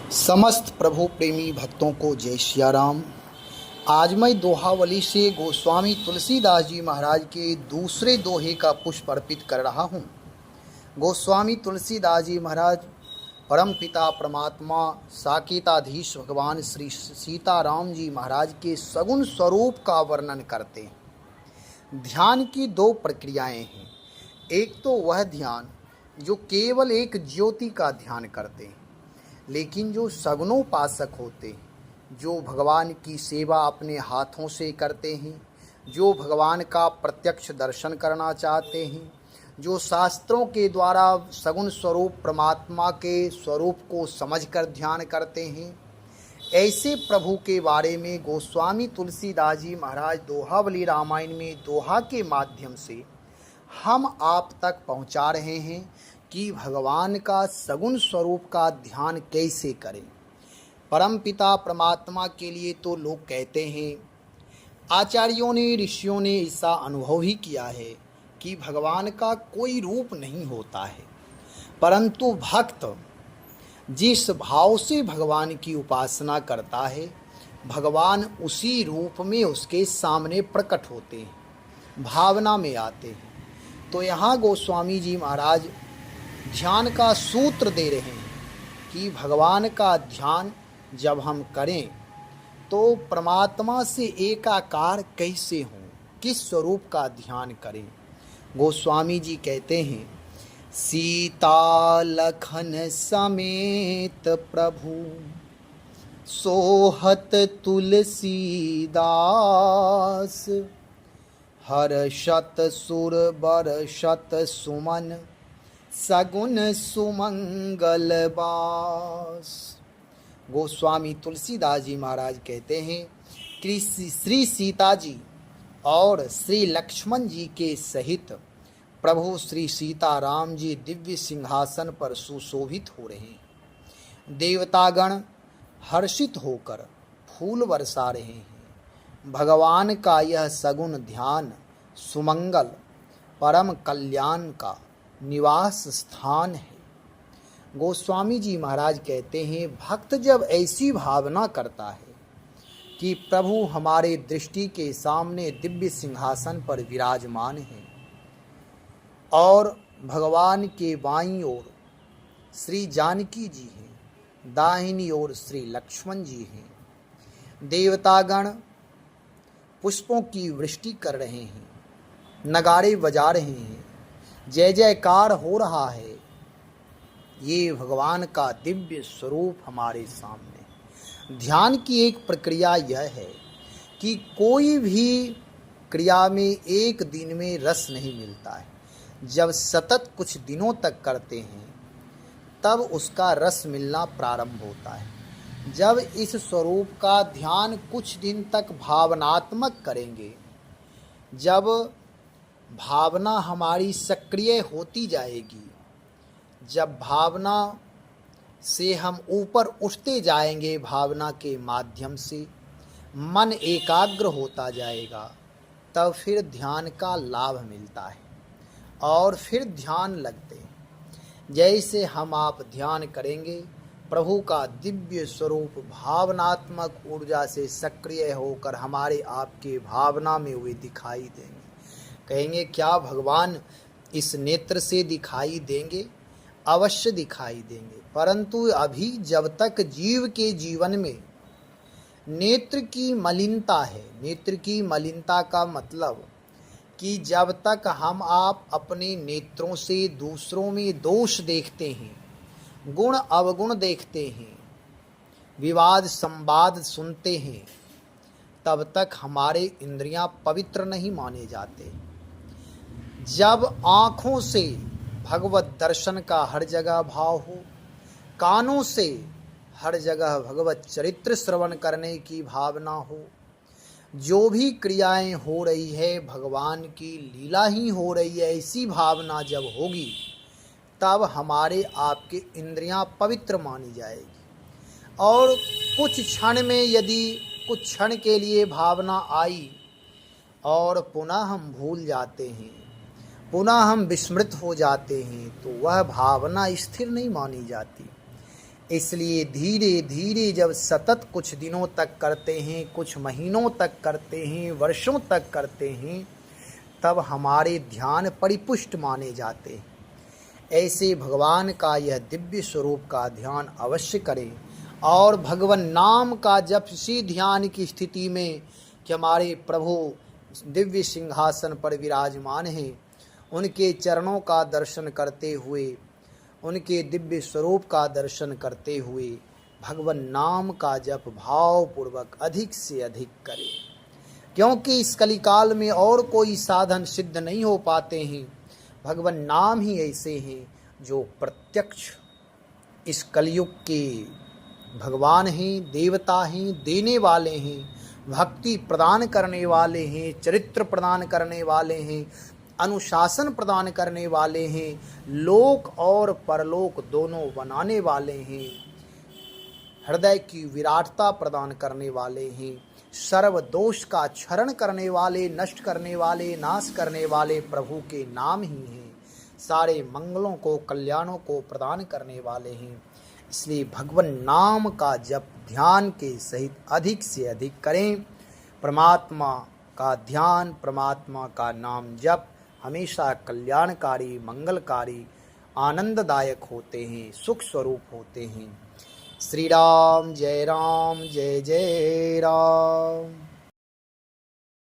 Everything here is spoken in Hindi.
समस्त प्रभु प्रेमी भक्तों को जय सिया राम। आज मैं दोहावली से गोस्वामी तुलसीदास जी महाराज के दूसरे दोहे का पुष्प अर्पित कर रहा हूँ। गोस्वामी तुलसीदास जी महाराज परम पिता परमात्मा साकेताधीश भगवान श्री सीताराम जी महाराज के सगुण स्वरूप का वर्णन करते हैं। ध्यान की दो प्रक्रियाएं हैं। एक तो वह ध्यान जो केवल एक ज्योति का ध्यान करते हैं, लेकिन जो सगुणोपासक होते हैं, जो भगवान की सेवा अपने हाथों से करते हैं, जो भगवान का प्रत्यक्ष दर्शन करना चाहते हैं, जो शास्त्रों के द्वारा सगुण स्वरूप परमात्मा के स्वरूप को समझकर ध्यान करते हैं, ऐसे प्रभु के बारे में गोस्वामी तुलसीदास जी महाराज दोहावली रामायण में दोहा के माध्यम से हम आप तक पहुंचा रहे हैं कि भगवान का सगुण स्वरूप का ध्यान कैसे करें। परम पिता परमात्मा के लिए तो लोग कहते हैं, आचार्यों ने ऋषियों ने ऐसा अनुभव ही किया है कि भगवान का कोई रूप नहीं होता है, परंतु भक्त जिस भाव से भगवान की उपासना करता है, भगवान उसी रूप में उसके सामने प्रकट होते हैं, भावना में आते हैं। तो यहाँ गोस्वामी जी महाराज ध्यान का सूत्र दे रहे हैं कि भगवान का ध्यान जब हम करें तो परमात्मा से एकाकार कैसे हों, किस स्वरूप का ध्यान करें। गोस्वामी जी कहते हैं, सीता लखन समेत प्रभु सोहत तुलसीदास, हर्षत सुर बरषत सुमन सगुन सुमंगल बास। गोस्वामी तुलसीदास जी महाराज कहते हैं कि श्री सीता जी और श्री लक्ष्मण जी के सहित प्रभु श्री सीताराम जी दिव्य सिंहासन पर सुशोभित हो रहे हैं। देवतागण हर्षित होकर फूल बरसा रहे हैं। भगवान का यह सगुण ध्यान सुमंगल परम कल्याण का निवास स्थान है। गोस्वामी जी महाराज कहते हैं, भक्त जब ऐसी भावना करता है कि प्रभु हमारे दृष्टि के सामने दिव्य सिंहासन पर विराजमान हैं और भगवान के बाईं ओर श्री जानकी जी हैं, दाहिनी ओर श्री लक्ष्मण जी हैं, देवतागण पुष्पों की वृष्टि कर रहे हैं, नगाड़े बजा रहे हैं, जय जयकार हो रहा है, ये भगवान का दिव्य स्वरूप हमारे सामने। ध्यान की एक प्रक्रिया यह है कि कोई भी क्रिया में एक दिन में रस नहीं मिलता है। जब सतत कुछ दिनों तक करते हैं तब उसका रस मिलना प्रारंभ होता है। जब इस स्वरूप का ध्यान कुछ दिन तक भावनात्मक करेंगे, जब भावना हमारी सक्रिय होती जाएगी, जब भावना से हम ऊपर उठते जाएंगे, भावना के माध्यम से मन एकाग्र होता जाएगा, तब फिर ध्यान का लाभ मिलता है और फिर ध्यान लगते हैं। जैसे हम आप ध्यान करेंगे, प्रभु का दिव्य स्वरूप भावनात्मक ऊर्जा से सक्रिय होकर हमारे आपके भावना में हुए दिखाई देंगे। कहेंगे, क्या भगवान इस नेत्र से दिखाई देंगे? अवश्य दिखाई देंगे, परंतु अभी जब तक जीव के जीवन में नेत्र की मलिनता है, नेत्र की मलिनता का मतलब कि जब तक हम आप अपने नेत्रों से दूसरों में दोष देखते हैं, गुण अवगुण देखते हैं, विवाद संवाद सुनते हैं, तब तक हमारे इंद्रियां पवित्र नहीं माने जाते। जब आँखों से भगवत दर्शन का हर जगह भाव हो, कानों से हर जगह भगवत चरित्र श्रवण करने की भावना हो, जो भी क्रियाएं हो रही है भगवान की लीला ही हो रही है, ऐसी भावना जब होगी तब हमारे आपके इंद्रियां पवित्र मानी जाएगी। और कुछ क्षण में यदि कुछ क्षण के लिए भावना आई और पुनः हम भूल जाते हैं, पुनः हम विस्मृत हो जाते हैं, तो वह भावना स्थिर नहीं मानी जाती। इसलिए धीरे धीरे जब सतत कुछ दिनों तक करते हैं, कुछ महीनों तक करते हैं, वर्षों तक करते हैं, तब हमारे ध्यान परिपुष्ट माने जाते हैं। ऐसे भगवान का यह दिव्य स्वरूप का ध्यान अवश्य करें और भगवान नाम का जप इसी ध्यान की स्थिति में कि हमारे प्रभु दिव्य सिंहासन पर विराजमान हैं, उनके चरणों का दर्शन करते हुए, उनके दिव्य स्वरूप का दर्शन करते हुए भगवान नाम का जप भावपूर्वक अधिक से अधिक करें, क्योंकि इस कलिकाल में और कोई साधन सिद्ध नहीं हो पाते हैं। भगवान नाम ही ऐसे हैं जो प्रत्यक्ष इस कलयुग के भगवान हैं, देवता हैं, देने वाले हैं, भक्ति प्रदान करने वाले हैं, चरित्र प्रदान करने वाले हैं, अनुशासन प्रदान करने वाले हैं, लोक और परलोक दोनों बनाने वाले हैं, हृदय की विराटता प्रदान करने वाले हैं, सर्व दोष का क्षरण करने वाले, नष्ट करने वाले, नाश करने वाले प्रभु के नाम ही हैं। सारे मंगलों को, कल्याणों को प्रदान करने वाले हैं। इसलिए भगवान नाम का जप ध्यान के सहित अधिक से अधिक करें। परमात्मा का ध्यान, परमात्मा का नाम जप हमेशा कल्याणकारी, मंगलकारी, आनंददायक होते हैं, सुख स्वरूप होते हैं। श्री राम जय जय राम।